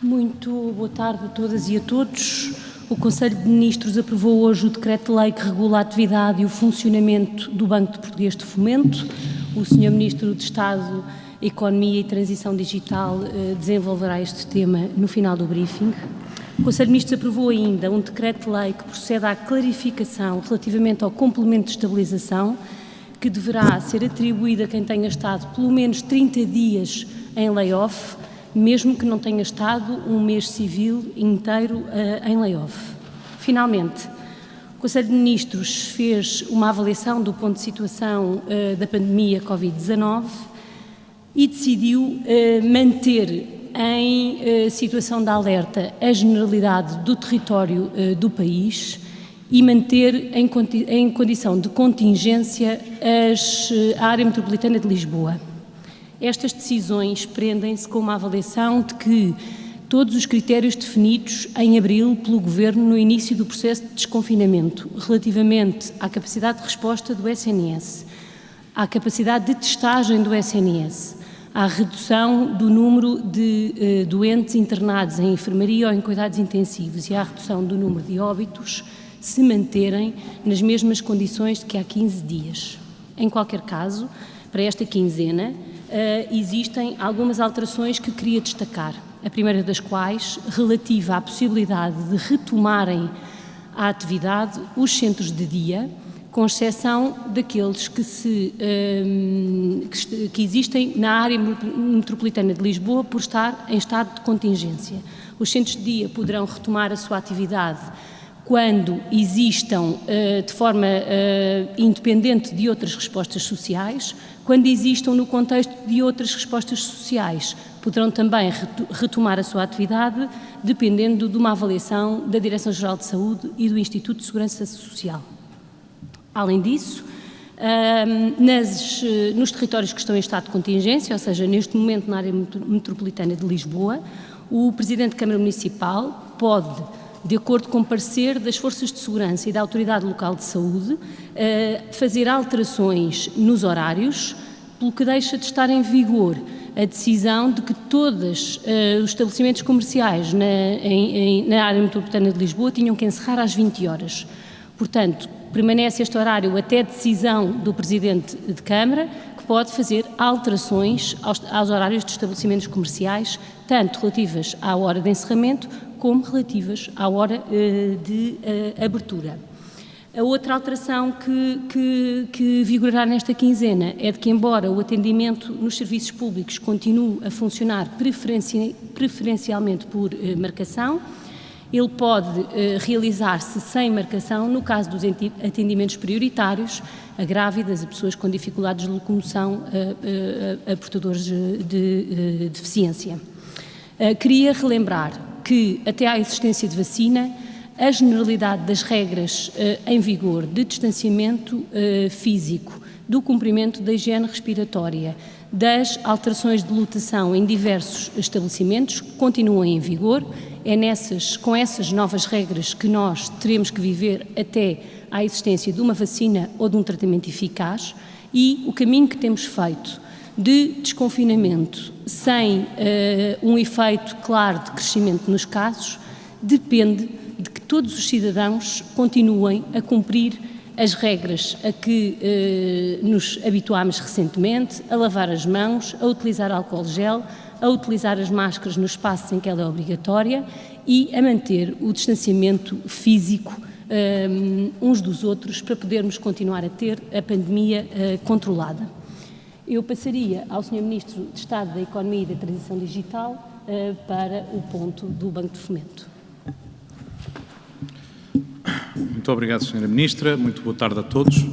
Muito boa tarde a todas e a todos. O Conselho de Ministros aprovou hoje o Decreto-Lei que regula a atividade e o funcionamento do Banco de Português de Fomento. O Sr. Ministro de Estado, Economia e Transição Digital desenvolverá este tema no final do briefing. O Conselho de Ministros aprovou ainda um Decreto-Lei que procede à clarificação relativamente ao complemento de estabilização, que deverá ser atribuído a quem tenha estado pelo menos 30 dias em layoff, mesmo que não tenha estado um mês civil inteiro em layoff. Finalmente, o Conselho de Ministros fez uma avaliação do ponto de situação da pandemia Covid-19 e decidiu manter em situação de alerta a generalidade do território do país e manter em condição de contingência a área metropolitana de Lisboa. Estas decisões prendem-se com uma avaliação de que todos os critérios definidos em abril pelo Governo no início do processo de desconfinamento, relativamente à capacidade de resposta do SNS, à capacidade de testagem do SNS, à redução do número de doentes internados em enfermaria ou em cuidados intensivos e à redução do número de óbitos, se manterem nas mesmas condições de que há 15 dias. Em qualquer caso, para esta quinzena, existem algumas alterações que queria destacar, a primeira das quais relativa à possibilidade de retomarem a atividade os centros de dia, com exceção daqueles que existem na área metropolitana de Lisboa por estar em estado de contingência. Os centros de dia poderão retomar a sua atividade quando existam de forma independente de outras respostas sociais, quando existam no contexto de outras respostas sociais, poderão também retomar a sua atividade, dependendo de uma avaliação da Direção-Geral de Saúde e do Instituto de Segurança Social. Além disso, nos territórios que estão em estado de contingência, ou seja, neste momento na área metropolitana de Lisboa, o Presidente da Câmara Municipal pode, de acordo com o parecer das Forças de Segurança e da Autoridade Local de Saúde, fazer alterações nos horários, pelo que deixa de estar em vigor a decisão de que todos os estabelecimentos comerciais na área metropolitana de Lisboa tinham que encerrar às 20 horas. Portanto, permanece este horário até decisão do Presidente de Câmara, que pode fazer alterações aos horários de estabelecimentos comerciais, tanto relativas à hora de encerramento, como relativas à hora de abertura. A outra alteração que vigorará nesta quinzena é de que, embora o atendimento nos serviços públicos continue a funcionar preferencialmente por marcação, ele pode realizar-se sem marcação no caso dos atendimentos prioritários a grávidas, a pessoas com dificuldades de locomoção, a portadores de deficiência. Queria relembrar que, até à existência de vacina, a generalidade das regras em vigor de distanciamento físico, do cumprimento da higiene respiratória, das alterações de lotação em diversos estabelecimentos continuam em vigor. É com essas novas regras que nós teremos que viver até à existência de uma vacina ou de um tratamento eficaz, e o caminho que temos feito de desconfinamento sem um efeito claro de crescimento nos casos depende de que todos os cidadãos continuem a cumprir as regras a que nos habituámos recentemente, a lavar as mãos, a utilizar álcool gel, a utilizar as máscaras nos espaços em que ela é obrigatória e a manter o distanciamento físico uns dos outros para podermos continuar a ter a pandemia controlada. Eu passaria ao Sr. Ministro de Estado da Economia e da Transição Digital para o ponto do Banco de Fomento. Muito obrigado, Sra. Ministra. Muito boa tarde a todos.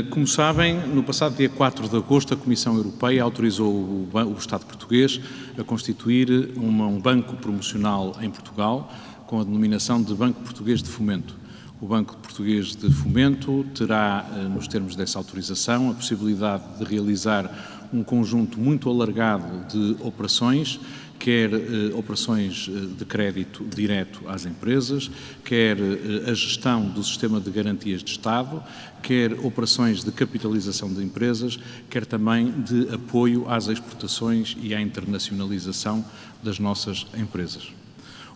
Como sabem, no passado dia 4 de agosto, a Comissão Europeia autorizou o Estado português a constituir um banco promocional em Portugal com a denominação de Banco Português de Fomento. O Banco Português de Fomento terá, nos termos dessa autorização, a possibilidade de realizar um conjunto muito alargado de operações, quer operações de crédito direto às empresas, quer a gestão do sistema de garantias de Estado, quer operações de capitalização de empresas, quer também de apoio às exportações e à internacionalização das nossas empresas.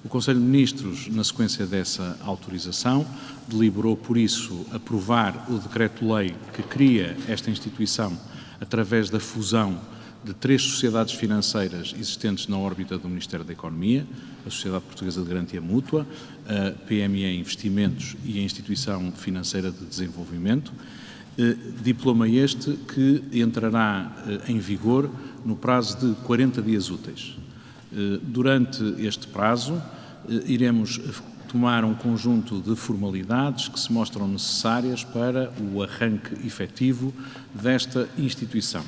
O Conselho de Ministros, na sequência dessa autorização, deliberou, por isso, aprovar o decreto-lei que cria esta instituição através da fusão de 3 sociedades financeiras existentes na órbita do Ministério da Economia, a Sociedade Portuguesa de Garantia Mútua, a PME Investimentos e a Instituição Financeira de Desenvolvimento, diploma este que entrará em vigor no prazo de 40 dias úteis. Durante este prazo, iremos tomar um conjunto de formalidades que se mostram necessárias para o arranque efetivo desta instituição.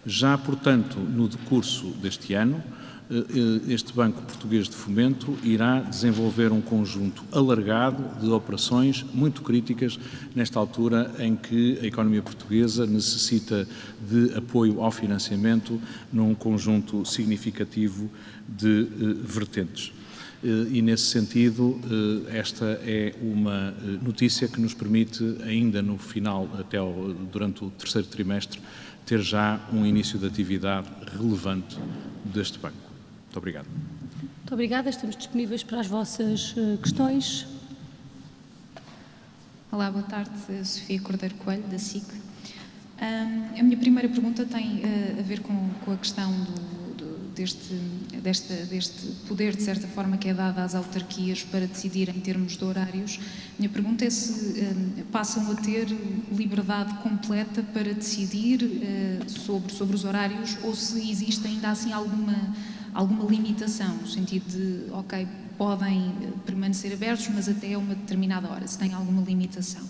Já, portanto, no decurso deste ano, este Banco Português de Fomento irá desenvolver um conjunto alargado de operações muito críticas nesta altura em que a economia portuguesa necessita de apoio ao financiamento num conjunto significativo de vertentes. E, nesse sentido, esta é uma notícia que nos permite, ainda no final, durante o terceiro trimestre, ter já um início de atividade relevante deste banco. Muito obrigado. Muito obrigada. Estamos disponíveis para as vossas questões. Olá, boa tarde. Sofia Cordeiro Coelho, da SIC. A minha primeira pergunta tem a ver com a questão deste poder, de certa forma, que é dado às autarquias para decidir em termos de horários. Minha pergunta é se passam a ter liberdade completa para decidir sobre os horários ou se existe ainda assim alguma limitação, no sentido de, ok, podem permanecer abertos, mas até uma determinada hora, se tem alguma limitação.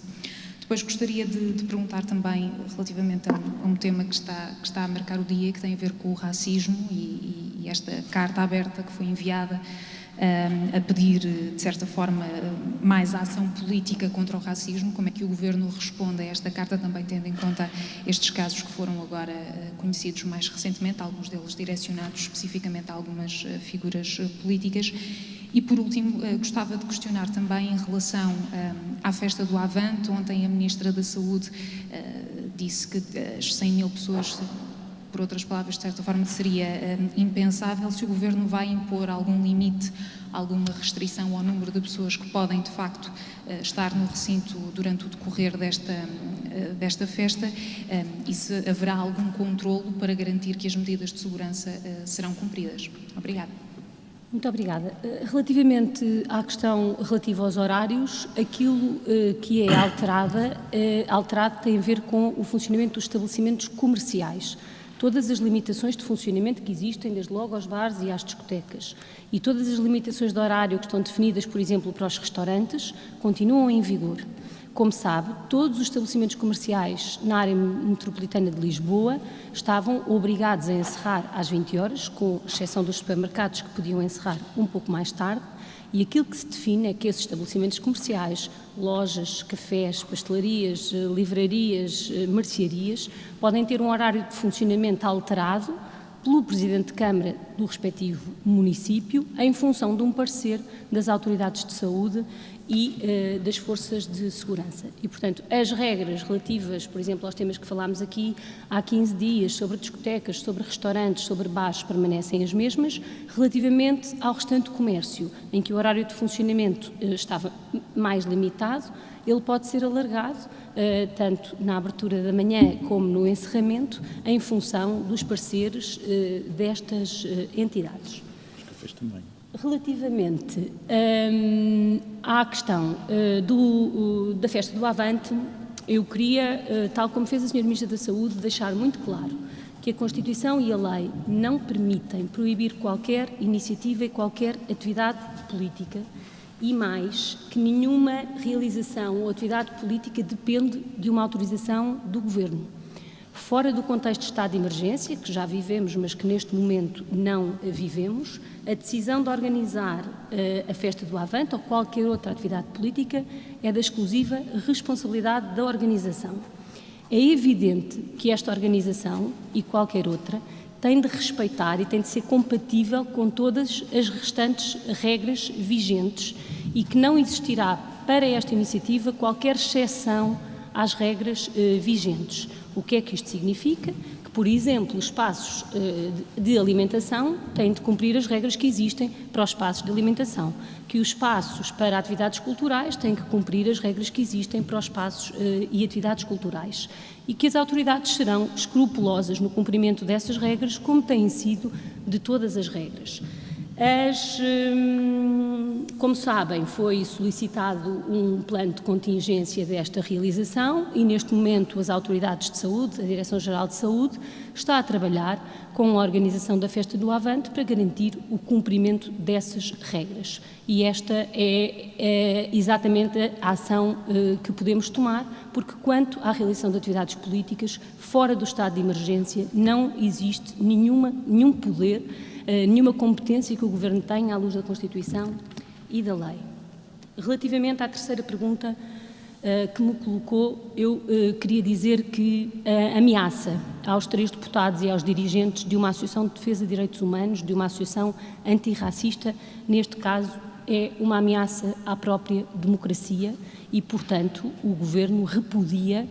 Depois gostaria de perguntar também relativamente a um tema que está a marcar o dia, que tem a ver com o racismo e esta carta aberta que foi enviada a pedir, de certa forma, mais ação política contra o racismo. Como é que o Governo responde a esta carta, também tendo em conta estes casos que foram agora conhecidos mais recentemente, alguns deles direcionados especificamente a algumas figuras políticas? E, por último, gostava de questionar também em relação à festa do Avante. Ontem a Ministra da Saúde disse que as 100 mil pessoas, por outras palavras, de certa forma, seria impensável. Se o Governo vai impor algum limite, alguma restrição ao número de pessoas que podem, de facto, estar no recinto durante o decorrer desta festa, e se haverá algum controlo para garantir que as medidas de segurança serão cumpridas. Obrigada. Muito obrigada. Relativamente à questão relativa aos horários, aquilo que é alterado tem a ver com o funcionamento dos estabelecimentos comerciais. Todas as limitações de funcionamento que existem, desde logo aos bares e às discotecas, e todas as limitações de horário que estão definidas, por exemplo, para os restaurantes, continuam em vigor. Como sabe, todos os estabelecimentos comerciais na área metropolitana de Lisboa estavam obrigados a encerrar às 20 horas, com exceção dos supermercados que podiam encerrar um pouco mais tarde, e aquilo que se define é que esses estabelecimentos comerciais, lojas, cafés, pastelarias, livrarias, mercearias, podem ter um horário de funcionamento alterado pelo Presidente de Câmara do respectivo município, em função de um parecer das autoridades de saúde e das forças de segurança. E, portanto, as regras relativas, por exemplo, aos temas que falámos aqui há 15 dias, sobre discotecas, sobre restaurantes, sobre bares, permanecem as mesmas. Relativamente ao restante comércio, em que o horário de funcionamento estava mais limitado, ele pode ser alargado, tanto na abertura da manhã como no encerramento, em função dos pareceres destas entidades. Os cafés também. Relativamente à questão da festa do Avante, eu queria, tal como fez a Sra. Ministra da Saúde, deixar muito claro que a Constituição e a lei não permitem proibir qualquer iniciativa e qualquer atividade política, e mais, que nenhuma realização ou atividade política depende de uma autorização do Governo. Fora do contexto de estado de emergência, que já vivemos, mas que neste momento não vivemos, a decisão de organizar a festa do Avante ou qualquer outra atividade política é da exclusiva responsabilidade da organização. É evidente que esta organização e qualquer outra tem de respeitar e tem de ser compatível com todas as restantes regras vigentes e que não existirá para esta iniciativa qualquer exceção às regras vigentes. O que é que isto significa? Que, por exemplo, os espaços de alimentação têm de cumprir as regras que existem para os espaços de alimentação, que os espaços para atividades culturais têm que cumprir as regras que existem para os espaços e atividades culturais, e que as autoridades serão escrupulosas no cumprimento dessas regras, como têm sido de todas as regras. Como sabem, foi solicitado um plano de contingência desta realização e, neste momento, as autoridades de saúde, a Direção-Geral de Saúde, está a trabalhar com a organização da Festa do Avante para garantir o cumprimento dessas regras. E esta é exatamente a ação que podemos tomar, porque quanto à realização de atividades políticas, fora do estado de emergência, não existe nenhum poder, nenhuma competência que o Governo tenha à luz da Constituição e da lei. Relativamente à terceira pergunta que me colocou, eu queria dizer que a ameaça aos 3 deputados e aos dirigentes de uma associação de defesa de direitos humanos, de uma associação antirracista, neste caso, é uma ameaça à própria democracia e, portanto, o Governo repudia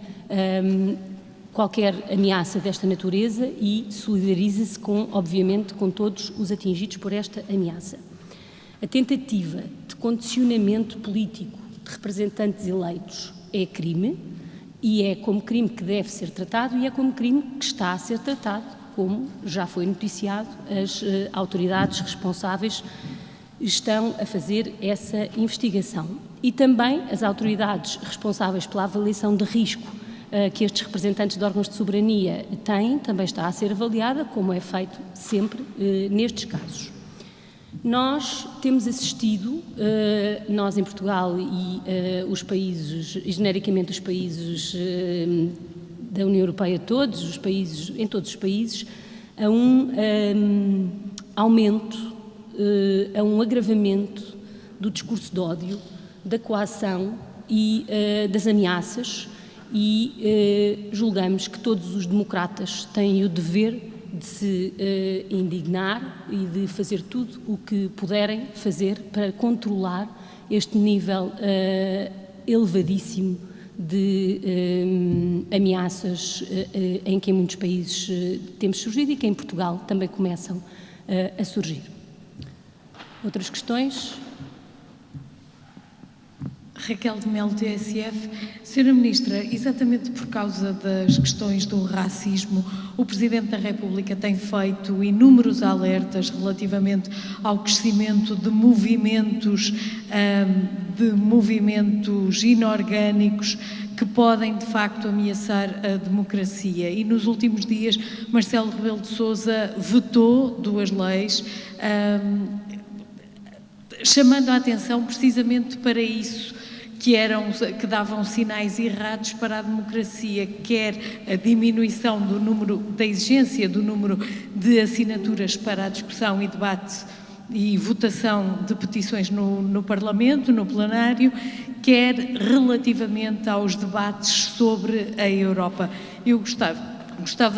qualquer ameaça desta natureza e solidariza-se, obviamente, com todos os atingidos por esta ameaça. A tentativa de condicionamento político de representantes eleitos é crime e é como crime que deve ser tratado e é como crime que está a ser tratado, como já foi noticiado, as autoridades responsáveis estão a fazer essa investigação. E também as autoridades responsáveis pela avaliação de risco que estes representantes de órgãos de soberania têm, também está a ser avaliada, como é feito sempre nestes casos. Nós temos assistido, nós em Portugal e os países, e genericamente os países da União Europeia, em todos os países, a um aumento, a um agravamento do discurso de ódio, da coação e das ameaças, e julgamos que todos os democratas têm o dever de se indignar e de fazer tudo o que puderem fazer para controlar este nível elevadíssimo de ameaças em que em muitos países temos surgido e que em Portugal também começam a surgir. Outras questões? Raquel de Melo, TSF. Senhora Ministra, exatamente por causa das questões do racismo, o Presidente da República tem feito inúmeros alertas relativamente ao crescimento de movimentos inorgânicos que podem, de facto, ameaçar a democracia. E nos últimos dias, Marcelo Rebelo de Sousa vetou 2 leis, chamando a atenção precisamente para isso, que davam sinais errados para a democracia, quer a diminuição da exigência do número de assinaturas para a discussão e debate e votação de petições no Parlamento, no plenário, quer relativamente aos debates sobre a Europa. Eu gostava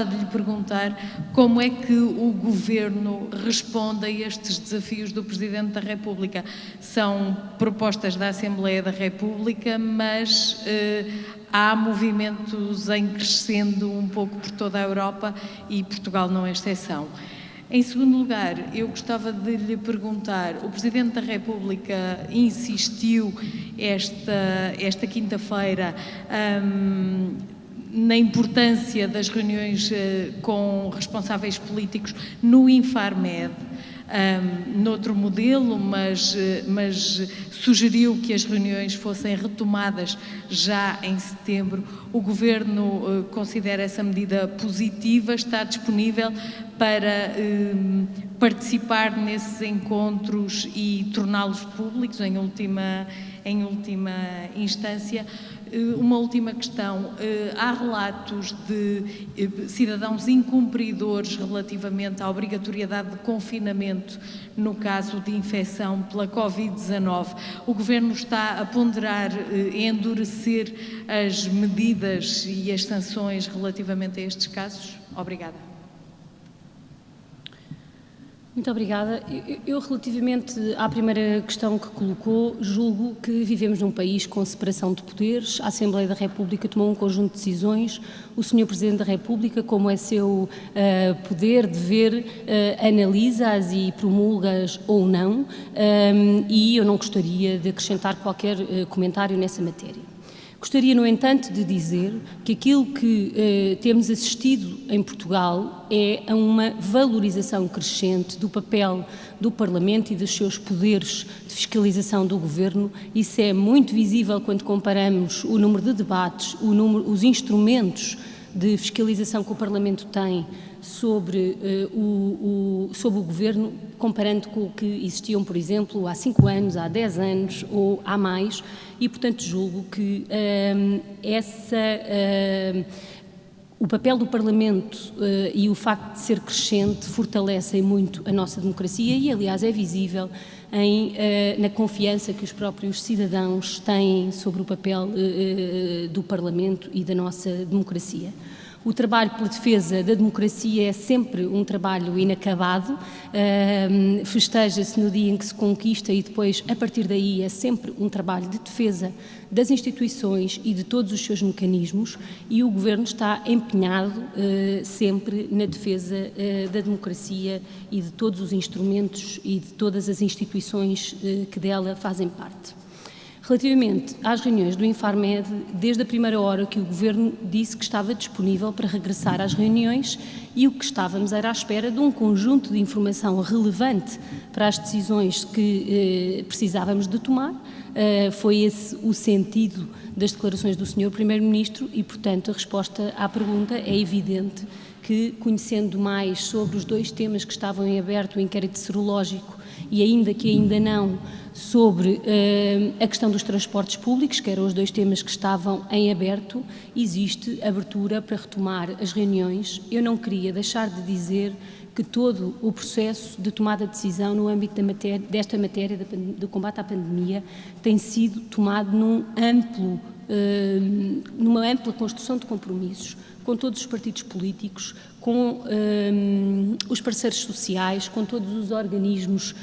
de lhe perguntar como é que o Governo responde a estes desafios do Presidente da República. São propostas da Assembleia da República, mas há movimentos em crescendo um pouco por toda a Europa e Portugal não é exceção. Em segundo lugar, eu gostava de lhe perguntar, o Presidente da República insistiu esta quinta-feira na importância das reuniões com responsáveis políticos no Infarmed, noutro modelo, mas sugeriu que as reuniões fossem retomadas já em setembro. O Governo considera essa medida positiva, está disponível participar nesses encontros e torná-los públicos em última instância. Uma última questão, há relatos de cidadãos incumpridores relativamente à obrigatoriedade de confinamento no caso de infecção pela Covid-19. O Governo está a ponderar endurecer as medidas e as sanções relativamente a estes casos? Obrigada. Muito obrigada. Eu, relativamente à primeira questão que colocou, julgo que vivemos num país com separação de poderes. A Assembleia da República tomou um conjunto de decisões. O Sr. Presidente da República, como é seu poder, dever, analisa-as e promulga-as ou não, e eu não gostaria de acrescentar qualquer comentário nessa matéria. Gostaria, no entanto, de dizer que aquilo que temos assistido em Portugal é a uma valorização crescente do papel do Parlamento e dos seus poderes de fiscalização do Governo. Isso é muito visível quando comparamos o número de debates, os instrumentos de fiscalização que o Parlamento tem sobre o Governo, comparando com o que existiam, por exemplo, há 5 anos, há 10 anos ou há mais, e, portanto, julgo que o papel do Parlamento e o facto de ser crescente fortalecem muito a nossa democracia e, aliás, é visível na confiança que os próprios cidadãos têm sobre o papel do Parlamento e da nossa democracia. O trabalho pela defesa da democracia é sempre um trabalho inacabado, festeja-se no dia em que se conquista e depois, a partir daí, é sempre um trabalho de defesa das instituições e de todos os seus mecanismos, e o Governo está empenhado sempre na defesa da democracia e de todos os instrumentos e de todas as instituições que dela fazem parte. Relativamente às reuniões do Infarmed, desde a primeira hora que o Governo disse que estava disponível para regressar às reuniões, e o que estávamos era à espera de um conjunto de informação relevante para as decisões que precisávamos de tomar. Foi esse o sentido das declarações do Sr. Primeiro-Ministro e, portanto, a resposta à pergunta é evidente que, conhecendo mais sobre os 2 temas que estavam em aberto, o inquérito serológico e ainda não, sobre a questão dos transportes públicos, que eram os 2 temas que estavam em aberto, existe abertura para retomar as reuniões. Eu não queria deixar de dizer que todo o processo de tomada de decisão no âmbito desta matéria do combate à pandemia tem sido tomado numa ampla construção de compromissos com todos os partidos políticos, com os parceiros sociais, com todos os organismos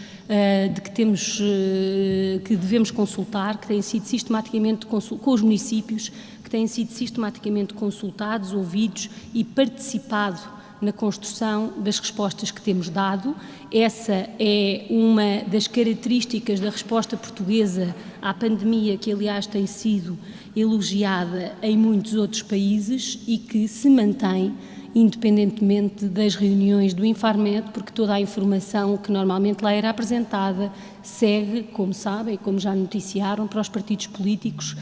que devemos consultar, que têm sido sistematicamente com os municípios, que têm sido sistematicamente consultados, ouvidos e participado na construção das respostas que temos dado. Essa é uma das características da resposta portuguesa à pandemia, que aliás tem sido elogiada em muitos outros países e que se mantém independentemente das reuniões do Infarmed, porque toda a informação que normalmente lá era apresentada segue, como sabem e como já noticiaram, para os partidos políticos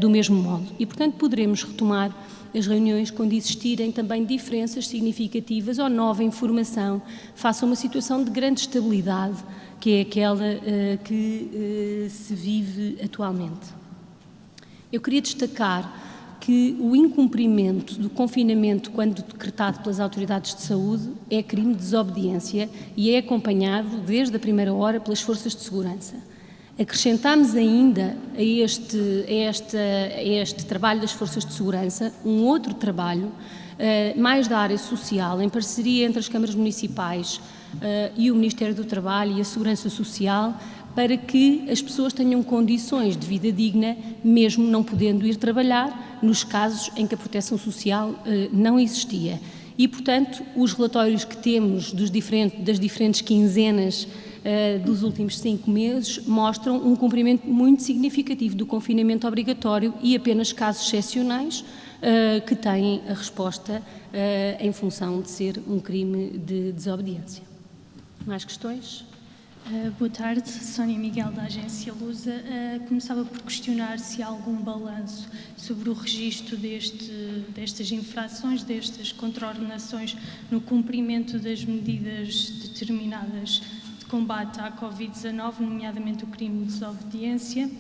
do mesmo modo. E, portanto, poderemos retomar as reuniões quando existirem também diferenças significativas ou nova informação face a uma situação de grande estabilidade, que é aquela que se vive atualmente. Eu queria destacar que o incumprimento do confinamento, quando decretado pelas autoridades de saúde, é crime de desobediência e é acompanhado desde a primeira hora pelas forças de segurança. Acrescentamos ainda a este trabalho das forças de segurança um outro trabalho, mais da área social, em parceria entre as câmaras municipais e o Ministério do Trabalho e a Segurança Social, para que as pessoas tenham condições de vida digna, mesmo não podendo ir trabalhar, nos casos em que a proteção social não existia. E, portanto, os relatórios que temos das diferentes quinzenas dos últimos 5 meses mostram um cumprimento muito significativo do confinamento obrigatório e apenas casos excepcionais que têm a resposta em função de ser um crime de desobediência. Mais questões? Boa tarde, Sónia Miguel da Agência Lusa. Começava por questionar se há algum balanço sobre o registro destas infrações, destas contraordenações no cumprimento das medidas determinadas de combate à Covid-19, nomeadamente o crime de desobediência.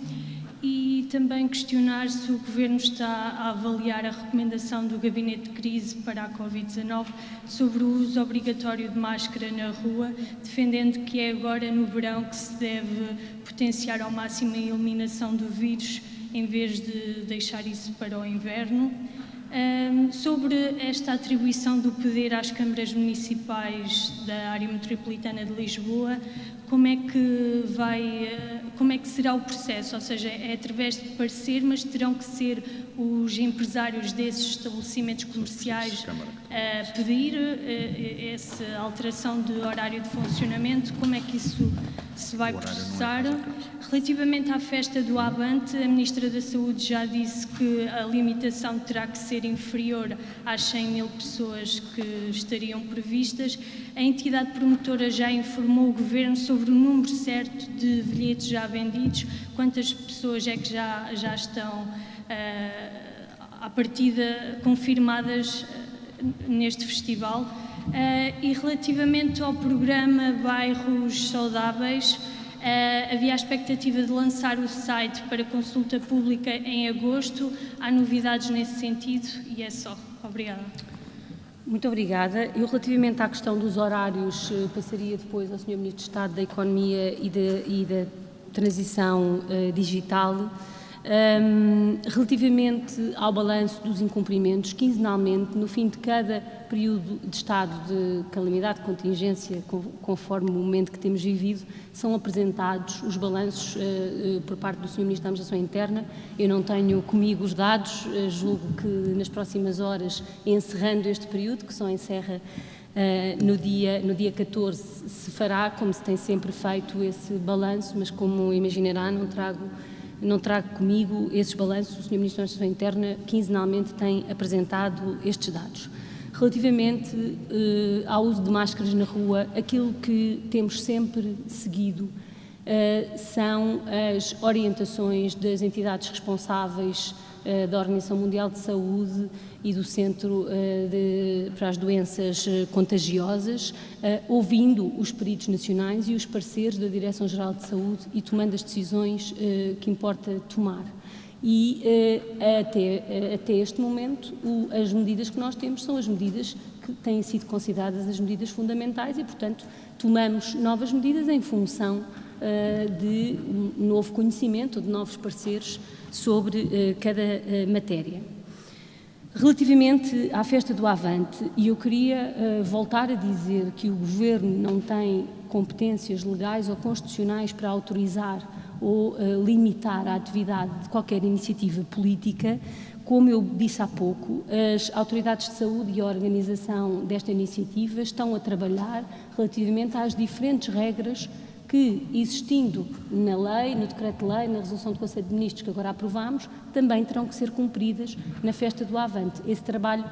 E também questionar se o Governo está a avaliar a recomendação do Gabinete de Crise para a Covid-19 sobre o uso obrigatório de máscara na rua, defendendo que é agora no verão que se deve potenciar ao máximo a eliminação do vírus, em vez de deixar isso para o inverno. Sobre esta atribuição do poder às câmaras municipais da área metropolitana de Lisboa, como é que será o processo? Ou seja, é através de parecer, mas terão que ser os empresários desses estabelecimentos comerciais a pedir essa alteração de horário de funcionamento? Como é que isso se vai processar? Relativamente à festa do Avante, a Ministra da Saúde já disse que a limitação terá que ser inferior às 100.000 pessoas que estariam previstas. A entidade promotora já informou o Governo sobre o número certo de bilhetes já vendidos, quantas pessoas é que já estão à partida confirmadas neste festival. E relativamente ao programa Bairros Saudáveis, havia a expectativa de lançar o site para consulta pública em agosto. Há novidades nesse sentido? E é só. Obrigada. Muito obrigada. Eu, relativamente à questão dos horários, passaria depois ao Sr. Ministro de Estado da Economia e da Transição Digital. Relativamente ao balanço dos incumprimentos, quinzenalmente, no fim de cada período de estado de calamidade, de contingência, conforme o momento que temos vivido, são apresentados os balanços por parte do Sr. Ministro da Administração Interna. Eu não tenho comigo os dados, julgo que nas próximas horas, encerrando este período, que só encerra no dia 14, se fará, como se tem sempre feito, esse balanço, mas como imaginará, não trago comigo esses balanços. O Sr. Ministro da Administração Interna quinzenalmente tem apresentado estes dados. Relativamente ao uso de máscaras na rua, aquilo que temos sempre seguido são as orientações das entidades responsáveis da Organização Mundial de Saúde e do Centro para as Doenças Contagiosas, ouvindo os peritos nacionais e os parceiros da Direção-Geral de Saúde e tomando as decisões que importa tomar. E até este momento, as medidas que nós temos são as medidas que têm sido consideradas as medidas fundamentais e, portanto, tomamos novas medidas em função de um novo conhecimento, de novos parceiros sobre cada matéria. Relativamente à festa do Avante, eu queria voltar a dizer que o Governo não tem competências legais ou constitucionais para autorizar ou limitar a atividade de qualquer iniciativa política. Como eu disse há pouco, as autoridades de saúde e a organização desta iniciativa estão a trabalhar relativamente às diferentes regras que, existindo na lei, no decreto-lei, na resolução do Conselho de Ministros que agora aprovamos, também terão que ser cumpridas na festa do Avante. Esse trabalho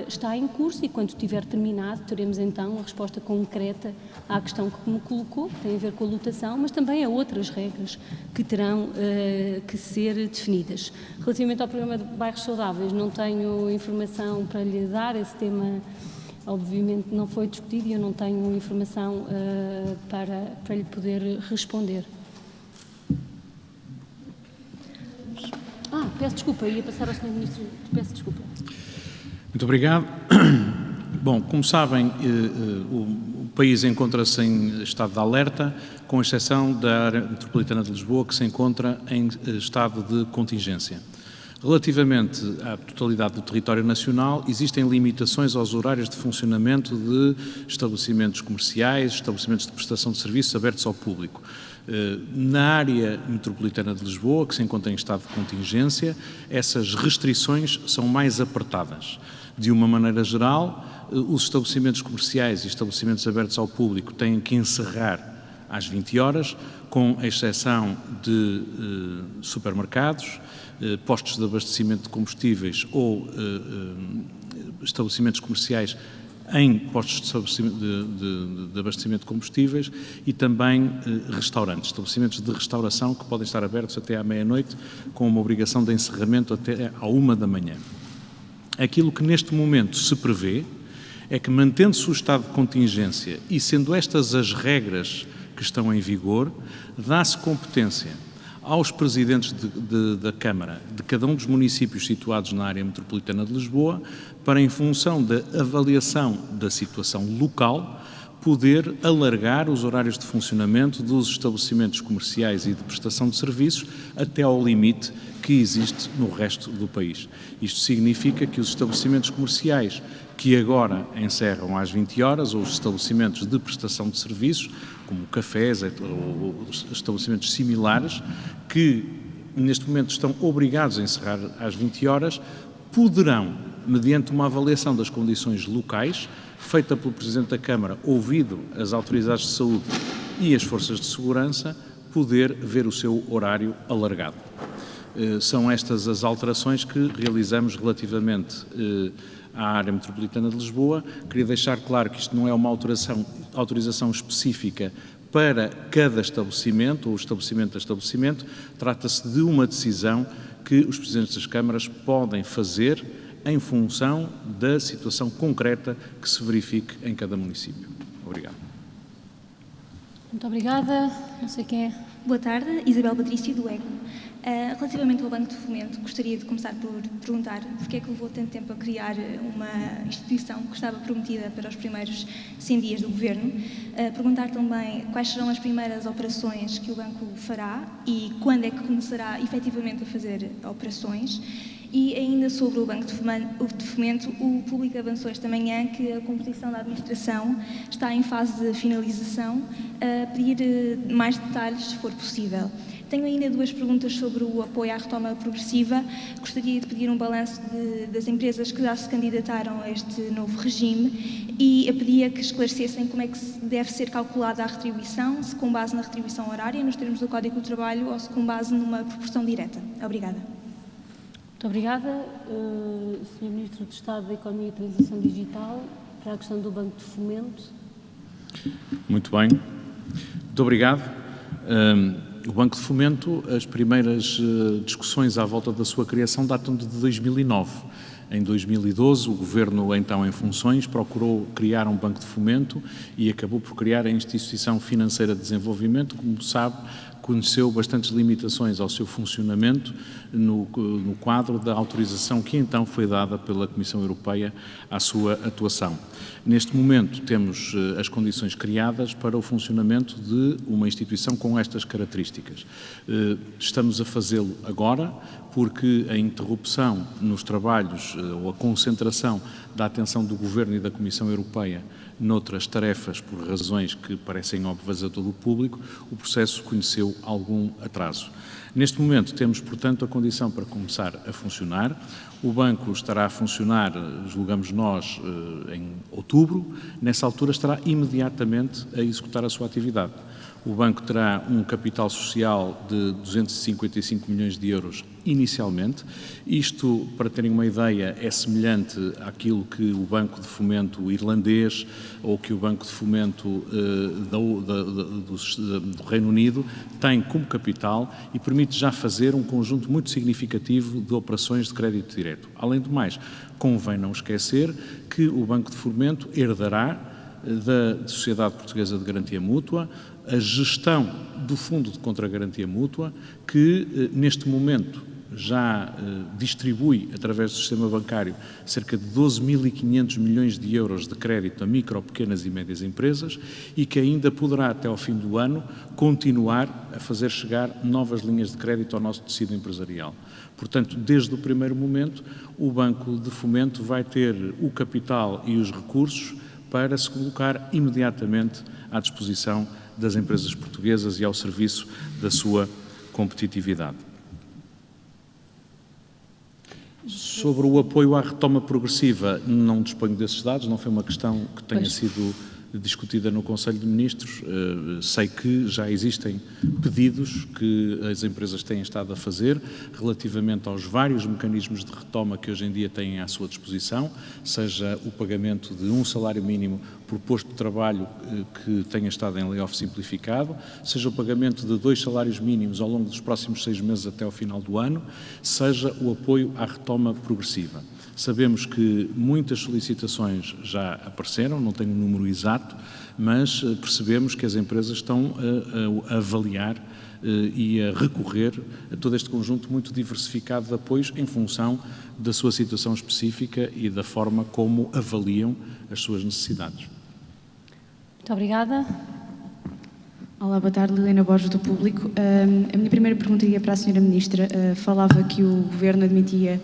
está em curso e, quando estiver terminado, teremos então a resposta concreta à questão que me colocou, que tem a ver com a lotação, mas também a outras regras que terão que ser definidas. Relativamente ao programa de bairros saudáveis, não tenho informação para lhe dar. Esse tema obviamente não foi discutido e eu não tenho informação para lhe poder responder. Peço desculpa, ia passar ao Sr. Ministro. Peço desculpa. Muito obrigado. Bom, como sabem, o país encontra-se em estado de alerta, com exceção da área metropolitana de Lisboa, que se encontra em estado de contingência. Relativamente à totalidade do território nacional, existem limitações aos horários de funcionamento de estabelecimentos comerciais, estabelecimentos de prestação de serviços abertos ao público. Na área metropolitana de Lisboa, que se encontra em estado de contingência, essas restrições são mais apertadas. De uma maneira geral, os estabelecimentos comerciais e estabelecimentos abertos ao público têm que encerrar às 20 horas, com exceção de supermercados, postos de abastecimento de combustíveis ou estabelecimentos comerciais em postos de abastecimento de combustíveis e também restaurantes, estabelecimentos de restauração que podem estar abertos até à meia-noite, com uma obrigação de encerramento até à 1 da manhã. Aquilo que neste momento se prevê é que, mantendo-se o estado de contingência e sendo estas as regras que estão em vigor, dá-se competência aos presidentes da Câmara de cada um dos municípios situados na área metropolitana de Lisboa para, em função da avaliação da situação local, poder alargar os horários de funcionamento dos estabelecimentos comerciais e de prestação de serviços até ao limite que existe no resto do país. Isto significa que os estabelecimentos comerciais que agora encerram às 20 horas, ou os estabelecimentos de prestação de serviços, como cafés ou estabelecimentos similares, que neste momento estão obrigados a encerrar às 20 horas, poderão, mediante uma avaliação das condições locais, feita pelo Presidente da Câmara, ouvido as autoridades de saúde e as forças de segurança, poder ver o seu horário alargado. São estas as alterações que realizamos relativamente à área metropolitana de Lisboa. Queria deixar claro que isto não é uma autorização específica para cada estabelecimento ou estabelecimento a estabelecimento, trata-se de uma decisão que os Presidentes das Câmaras podem fazer em função da situação concreta que se verifique em cada município. Obrigado. Muito obrigada. Não sei quem é. Boa tarde, Isabel Patrício, do ECO. Relativamente ao Banco de Fomento, gostaria de começar por perguntar porque é que levou tanto tempo a criar uma instituição que estava prometida para os primeiros 100 dias do Governo. Perguntar também quais serão as primeiras operações que o Banco fará e quando é que começará efetivamente a fazer operações. E ainda sobre o Banco de Fomento, o Público avançou esta manhã que a composição da administração está em fase de finalização, a pedir mais detalhes, se for possível. Tenho ainda duas perguntas sobre o apoio à retoma progressiva. Gostaria de pedir um balanço das empresas que já se candidataram a este novo regime e a pedia que esclarecessem como é que deve ser calculada a retribuição, se com base na retribuição horária, nos termos do Código do Trabalho, ou se com base numa proporção direta. Obrigada. Muito obrigada. Sr. Ministro de Estado da Economia e Transição Digital, para a questão do Banco de Fomento. Muito bem. Muito obrigado. O Banco de Fomento, as primeiras discussões à volta da sua criação datam de 2009. Em 2012, o Governo, então em funções, procurou criar um Banco de Fomento e acabou por criar a Instituição Financeira de Desenvolvimento. Como sabe, conheceu bastantes limitações ao seu funcionamento no quadro da autorização que então foi dada pela Comissão Europeia à sua atuação. Neste momento temos as condições criadas para o funcionamento de uma instituição com estas características. Estamos a fazê-lo agora porque a interrupção nos trabalhos ou a concentração da atenção do Governo e da Comissão Europeia noutras tarefas, por razões que parecem óbvias a todo o público, o processo conheceu algum atraso. Neste momento temos, portanto, a condição para começar a funcionar. O banco estará a funcionar, julgamos nós, em outubro. Nessa altura estará imediatamente a executar a sua atividade. O banco terá um capital social de 255 milhões de euros inicialmente. Isto, para terem uma ideia, é semelhante àquilo que o Banco de Fomento irlandês ou que o Banco de Fomento do Reino Unido tem como capital e permite já fazer um conjunto muito significativo de operações de crédito direto. Além do mais, convém não esquecer que o Banco de Fomento herdará da Sociedade Portuguesa de Garantia Mútua a gestão do Fundo de Contra-Garantia Mútua, que neste momento já distribui, através do sistema bancário, cerca de 12.500 milhões de euros de crédito a micro, pequenas e médias empresas e que ainda poderá, até ao fim do ano, continuar a fazer chegar novas linhas de crédito ao nosso tecido empresarial. Portanto, desde o primeiro momento, o Banco de Fomento vai ter o capital e os recursos para se colocar imediatamente à disposição das empresas portuguesas e ao serviço da sua competitividade. Sobre o apoio à retoma progressiva, não disponho desses dados, não foi uma questão que tenha sido discutida no Conselho de Ministros. Sei que já existem pedidos que as empresas têm estado a fazer relativamente aos vários mecanismos de retoma que hoje em dia têm à sua disposição, seja o pagamento de um salário mínimo por posto de trabalho que tenha estado em layoff simplificado, seja o pagamento de 2 salários mínimos ao longo dos próximos 6 meses até ao final do ano, seja o apoio à retoma progressiva. Sabemos que muitas solicitações já apareceram, não tenho o número exato, mas percebemos que as empresas estão a avaliar e a recorrer a todo este conjunto muito diversificado de apoios em função da sua situação específica e da forma como avaliam as suas necessidades. Muito obrigada. Olá, boa tarde, Liliana Borges do Público. A minha primeira pergunta ia para a Sra. Ministra. Falava que o Governo admitia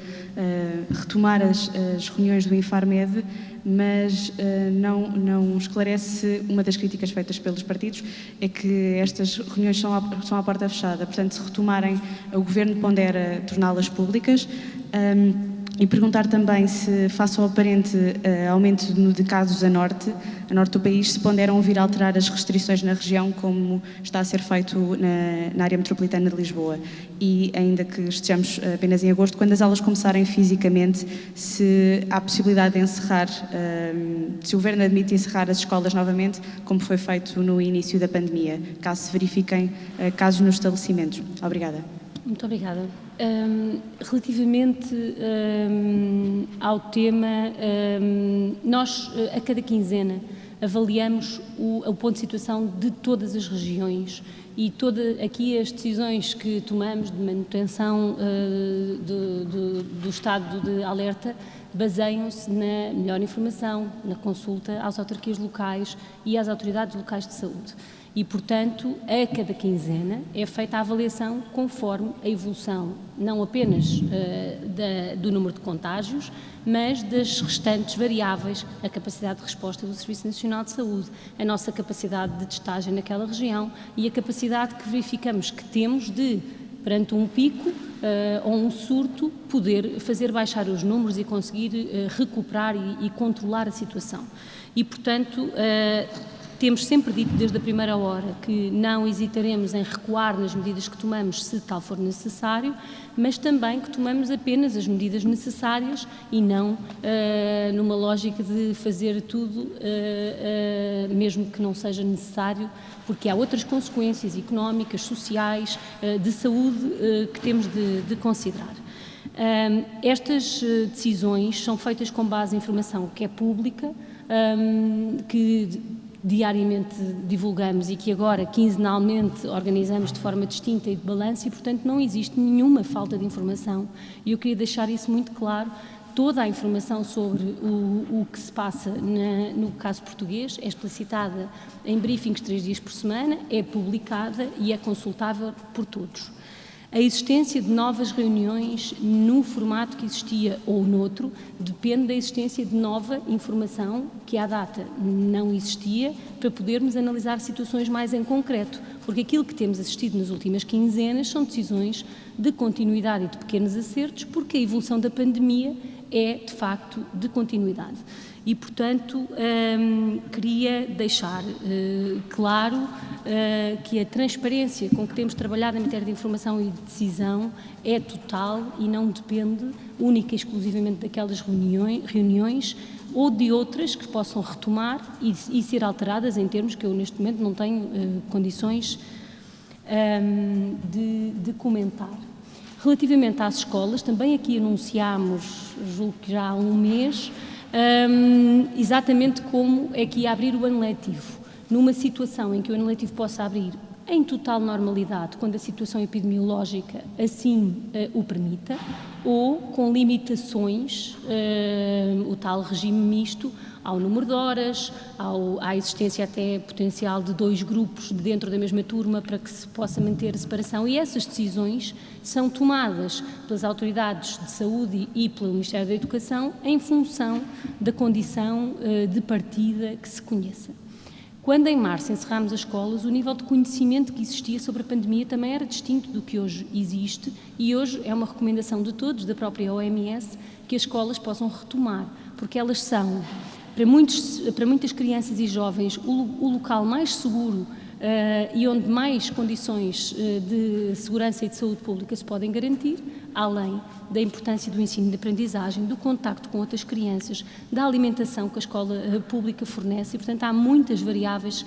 retomar as reuniões do Infarmed, mas não esclarece uma das críticas feitas pelos partidos, é que estas reuniões são à porta fechada. Portanto, se retomarem, o Governo pondera torná-las públicas. E perguntar também se, face ao aparente aumento de casos a norte do país, se ponderam vir alterar as restrições na região, como está a ser feito na área metropolitana de Lisboa. E ainda que estejamos apenas em agosto, quando as aulas começarem fisicamente, se há possibilidade de encerrar, se o Governo admite encerrar as escolas novamente, como foi feito no início da pandemia, caso se verifiquem casos nos estabelecimentos. Obrigada. Muito obrigada. Relativamente ao tema, nós a cada quinzena avaliamos o ponto de situação de todas as regiões e aqui as decisões que tomamos de manutenção do estado de alerta baseiam-se na melhor informação, na consulta às autarquias locais e às autoridades locais de saúde. E, portanto, a cada quinzena é feita a avaliação conforme a evolução, não apenas do número de contágios, mas das restantes variáveis, a capacidade de resposta do Serviço Nacional de Saúde, a nossa capacidade de testagem naquela região e a capacidade que verificamos que temos de, perante um pico ou um surto, poder fazer baixar os números e conseguir recuperar e controlar a situação. E, portanto, temos sempre dito desde a primeira hora que não hesitaremos em recuar nas medidas que tomamos se tal for necessário, mas também que tomamos apenas as medidas necessárias e não numa lógica de fazer tudo mesmo que não seja necessário, porque há outras consequências económicas, sociais, de saúde que temos de considerar. Estas decisões são feitas com base em informação que é pública, que diariamente divulgamos e que agora quinzenalmente organizamos de forma distinta e de balanço e, portanto, não existe nenhuma falta de informação e eu queria deixar isso muito claro. Toda a informação sobre o que se passa no caso português é explicitada em briefings 3 dias por semana, é publicada e é consultável por todos. A existência de novas reuniões no formato que existia ou noutro depende da existência de nova informação que à data não existia para podermos analisar situações mais em concreto, porque aquilo que temos assistido nas últimas quinzenas são decisões de continuidade e de pequenos acertos, porque a evolução da pandemia é, de facto, de continuidade. E, portanto, queria deixar claro que a transparência com que temos trabalhado em matéria de informação e de decisão é total e não depende única e exclusivamente daquelas reuniões ou de outras que possam retomar e ser alteradas em termos que eu neste momento não tenho condições de comentar. Relativamente às escolas, também aqui anunciámos, julgo que já há um mês, exatamente como é que ia abrir o ano letivo. Numa situação em que o ano letivo possa abrir em total normalidade, quando a situação epidemiológica assim o permita, ou com limitações, o tal regime misto, ao número de horas, à existência até potencial de 2 grupos dentro da mesma turma para que se possa manter a separação. E essas decisões são tomadas pelas autoridades de saúde e pelo Ministério da Educação em função da condição de partida que se conheça. Quando em março encerrámos as escolas, o nível de conhecimento que existia sobre a pandemia também era distinto do que hoje existe e hoje é uma recomendação de todos, da própria OMS, que as escolas possam retomar, porque elas são para muitas crianças e jovens, o local mais seguro e onde mais condições de segurança e de saúde pública se podem garantir, além da importância do ensino de aprendizagem, do contacto com outras crianças, da alimentação que a escola pública fornece, e, portanto, há muitas variáveis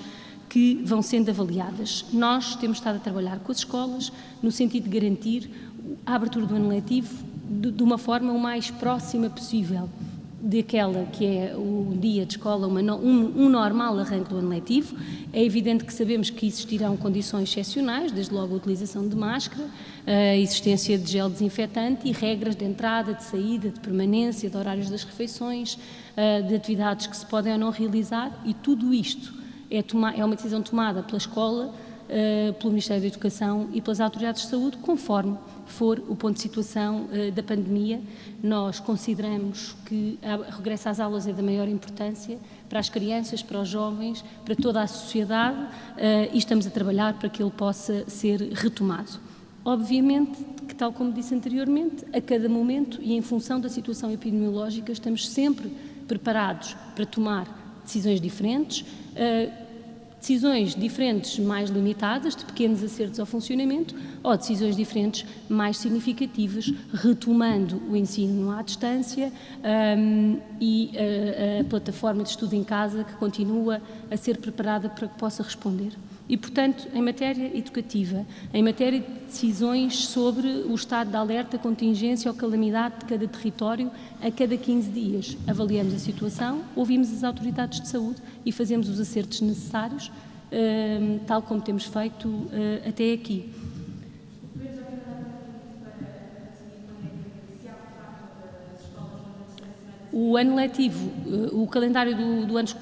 que vão sendo avaliadas. Nós temos estado a trabalhar com as escolas no sentido de garantir a abertura do ano letivo de uma forma o mais próxima possível daquela que é o dia de escola, um normal arranque do ano letivo. É evidente que sabemos que existirão condições excepcionais, desde logo a utilização de máscara, a existência de gel desinfetante e regras de entrada, de saída, de permanência, de horários das refeições, de atividades que se podem ou não realizar, e tudo isto é uma decisão tomada pela escola, pelo Ministério da Educação e pelas autoridades de saúde, conforme for o ponto de situação da pandemia. Nós consideramos que o regresso às aulas é da maior importância para as crianças, para os jovens, para toda a sociedade, e estamos a trabalhar para que ele possa ser retomado. Obviamente que, tal como disse anteriormente, a cada momento e em função da situação epidemiológica, estamos sempre preparados para tomar decisões diferentes, mais limitadas, de pequenos acertos ao funcionamento, ou decisões diferentes mais significativas, retomando o ensino à distância e a plataforma de estudo em casa, que continua a ser preparada para que possa responder. E, portanto, em matéria educativa, em matéria de decisões sobre o estado de alerta, contingência ou calamidade de cada território, a cada 15 dias avaliamos a situação, ouvimos as autoridades de saúde e fazemos os acertos necessários, tal como temos feito até aqui. O ano letivo, o calendário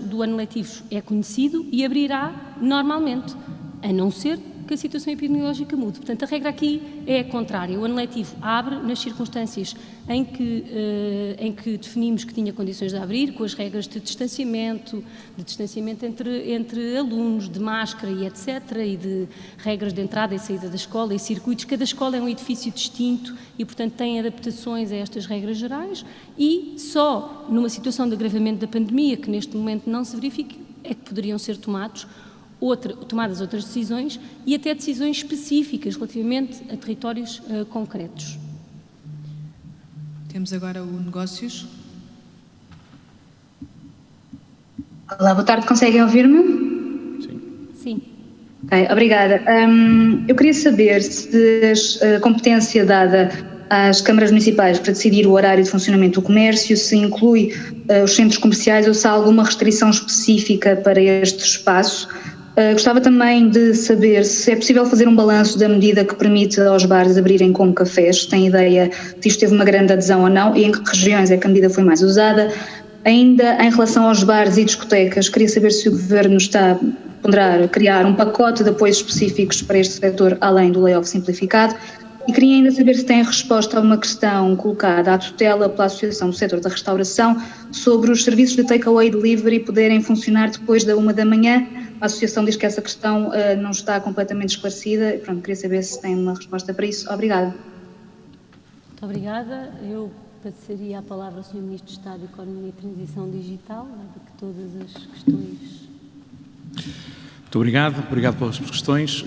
do ano letivo é conhecido e abrirá normalmente, a não ser que a situação epidemiológica mude. Portanto, a regra aqui é a contrária. O ano letivo abre nas circunstâncias em que definimos que tinha condições de abrir, com as regras de distanciamento entre alunos, de máscara e etc., e de regras de entrada e saída da escola e circuitos. Cada escola é um edifício distinto e, portanto, tem adaptações a estas regras gerais, e só numa situação de agravamento da pandemia, que neste momento não se verifica, é que poderiam ser tomadas outras decisões, e até decisões específicas relativamente a territórios concretos. Temos agora o Negócios. Olá, boa tarde, conseguem ouvir-me? Sim. Ok, obrigada. Eu queria saber se a competência dada às câmaras municipais para decidir o horário de funcionamento do comércio se inclui os centros comerciais ou se há alguma restrição específica para este espaço. Gostava também de saber se é possível fazer um balanço da medida que permite aos bares abrirem como cafés. Tem ideia se isto teve uma grande adesão ou não e em que regiões é que a medida foi mais usada? Ainda em relação aos bares e discotecas, queria saber se o Governo está a ponderar criar um pacote de apoios específicos para este setor, além do layoff simplificado. E queria ainda saber se tem resposta a uma questão colocada à tutela pela Associação do Setor da Restauração sobre os serviços de takeaway e delivery poderem funcionar depois da 1 da manhã. A Associação diz que essa questão não está completamente esclarecida. Pronto, queria saber se tem uma resposta para isso. Obrigada. Muito obrigada. Eu passaria a palavra ao Sr. Ministro de Estado de Economia e Transição Digital, dado que todas as questões... Muito obrigado pelas questões.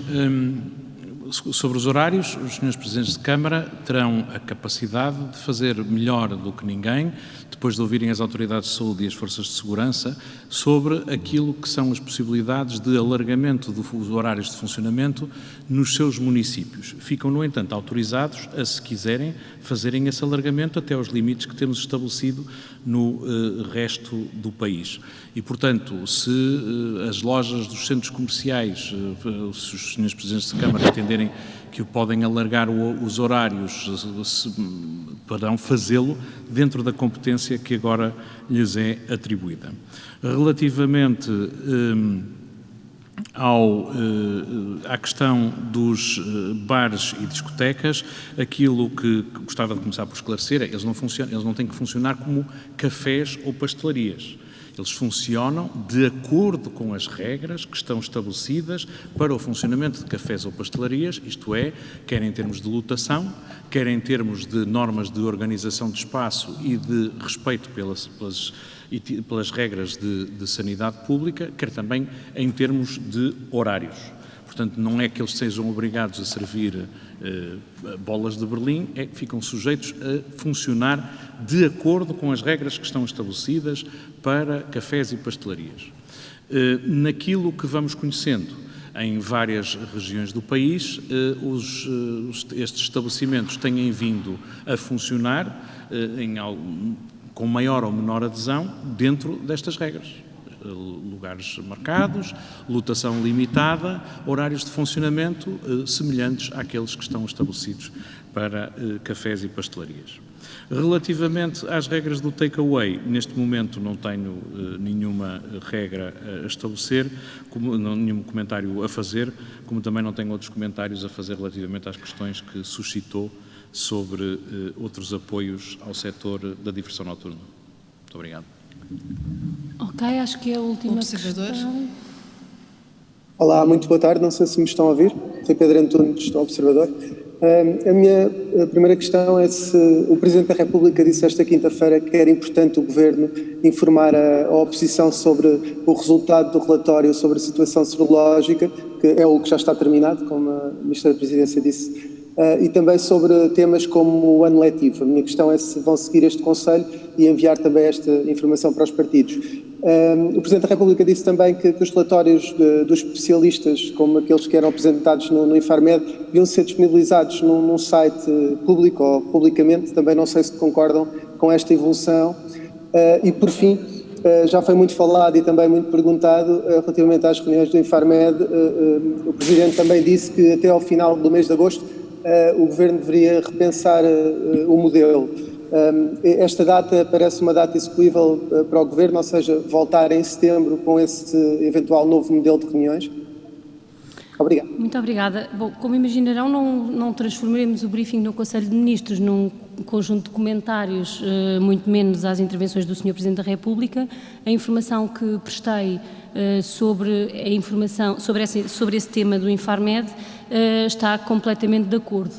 Sobre os horários, os senhores Presidentes de Câmara terão a capacidade de fazer melhor do que ninguém, depois de ouvirem as autoridades de saúde e as forças de segurança, sobre aquilo que são as possibilidades de alargamento dos horários de funcionamento nos seus municípios. Ficam, no entanto, autorizados a, se quiserem, fazerem esse alargamento até aos limites que temos estabelecido no resto do país. E, portanto, se as lojas dos centros comerciais, se os senhores Presidentes de Câmara entenderem que podem alargar os horários, poderão fazê-lo dentro da competência que agora lhes é atribuída. Relativamente à questão dos bares e discotecas, aquilo que gostava de começar por esclarecer é que eles não têm que funcionar como cafés ou pastelarias. Eles funcionam de acordo com as regras que estão estabelecidas para o funcionamento de cafés ou pastelarias, isto é, quer em termos de lotação, quer em termos de normas de organização de espaço e de respeito pelas e pelas regras de sanidade pública, quer também em termos de horários. Portanto, não é que eles sejam obrigados a servir bolas de Berlim, é que ficam sujeitos a funcionar de acordo com as regras que estão estabelecidas para cafés e pastelarias. Naquilo que vamos conhecendo em várias regiões do país, estes estabelecimentos têm vindo a funcionar com maior ou menor adesão dentro destas regras. Lugares marcados, lotação limitada, horários de funcionamento semelhantes àqueles que estão estabelecidos para cafés e pastelarias. Relativamente às regras do takeaway, neste momento não tenho nenhuma regra a estabelecer, nenhum comentário a fazer, como também não tenho outros comentários a fazer relativamente às questões que suscitou sobre outros apoios ao setor da diversão noturna. Muito obrigado. Ok, acho que é a última questão. Olá, muito boa tarde, não sei se me estão a ouvir. Sou Pedro Antunes, do Observador. A minha primeira questão é se o Presidente da República disse esta quinta-feira que era importante o Governo informar a oposição sobre o resultado do relatório sobre a situação serológica, que é o que já está terminado, como a Ministra da Presidência disse, e também sobre temas como o ano letivo. A minha questão é se vão seguir este conselho e enviar também esta informação para os partidos. O Presidente da República disse também que os relatórios dos especialistas, como aqueles que eram apresentados no Infarmed, deviam ser disponibilizados num site público ou publicamente. Também não sei se concordam com esta evolução. E, por fim, já foi muito falado e também muito perguntado relativamente às reuniões do Infarmed. O Presidente também disse que até ao final do mês de agosto o Governo deveria repensar o modelo. Esta data parece uma data execuível para o Governo, ou seja, voltar em setembro com esse eventual novo modelo de reuniões? Obrigado. Muito obrigada. Bom, como imaginarão, não transformaremos o briefing no Conselho de Ministros num conjunto de comentários, muito menos às intervenções do Sr. Presidente da República. A informação que prestei sobre esse tema do Infarmed está completamente de acordo,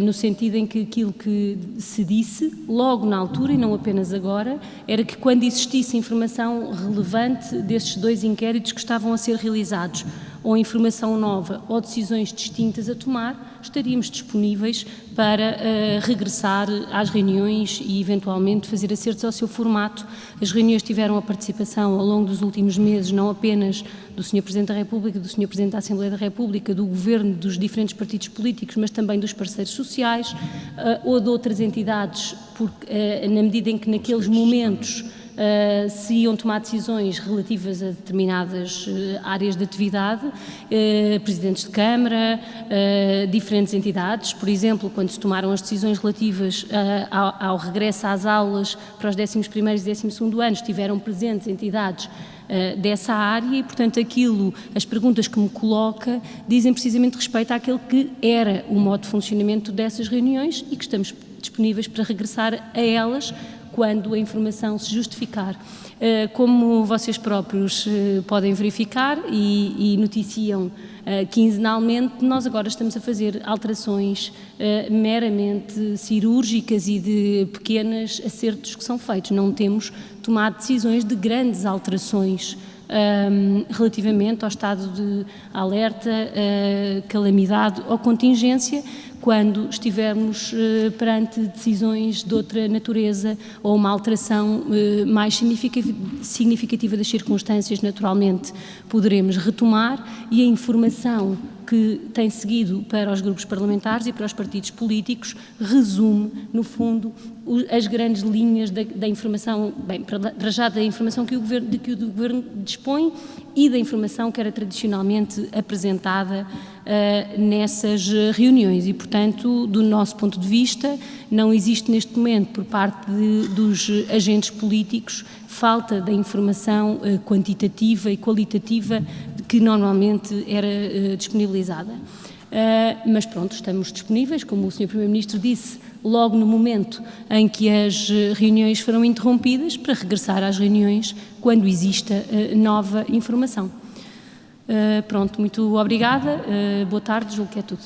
no sentido em que aquilo que se disse logo na altura, e não apenas agora, era que quando existisse informação relevante destes dois inquéritos que estavam a ser realizados, ou informação nova, ou decisões distintas a tomar, estaríamos disponíveis para regressar às reuniões e, eventualmente, fazer acertos ao seu formato. As reuniões tiveram a participação, ao longo dos últimos meses, não apenas do Sr. Presidente da República, do Sr. Presidente da Assembleia da República, do Governo, dos diferentes partidos políticos, mas também dos parceiros sociais ou de outras entidades, na medida em que, naqueles momentos, se iam tomar decisões relativas a determinadas áreas de atividade, presidentes de Câmara, diferentes entidades, por exemplo, quando se tomaram as decisões relativas ao regresso às aulas para os 11º e 12º anos, tiveram presentes entidades dessa área e, portanto, as perguntas que me coloca dizem precisamente respeito àquele que era o modo de funcionamento dessas reuniões e que estamos disponíveis para regressar a elas quando a informação se justificar. Como vocês próprios podem verificar e noticiam quinzenalmente, nós agora estamos a fazer alterações meramente cirúrgicas e de pequenos acertos que são feitos. Não temos tomado decisões de grandes alterações relativamente ao estado de alerta, calamidade ou contingência, quando estivermos perante decisões de outra natureza ou uma alteração mais significativa das circunstâncias, naturalmente poderemos retomar, e a informação que tem seguido para os grupos parlamentares e para os partidos políticos resume, no fundo, as grandes linhas da informação, para já da informação que o Governo dispõe e da informação que era tradicionalmente apresentada nessas reuniões e, portanto, do nosso ponto de vista, não existe neste momento, por parte dos agentes políticos, falta da informação quantitativa e qualitativa que normalmente era disponibilizada. Mas pronto, estamos disponíveis, como o Sr. Primeiro-Ministro disse, logo no momento em que as reuniões foram interrompidas, para regressar às reuniões quando exista nova informação. Pronto, muito obrigada, boa tarde, julgo que é tudo.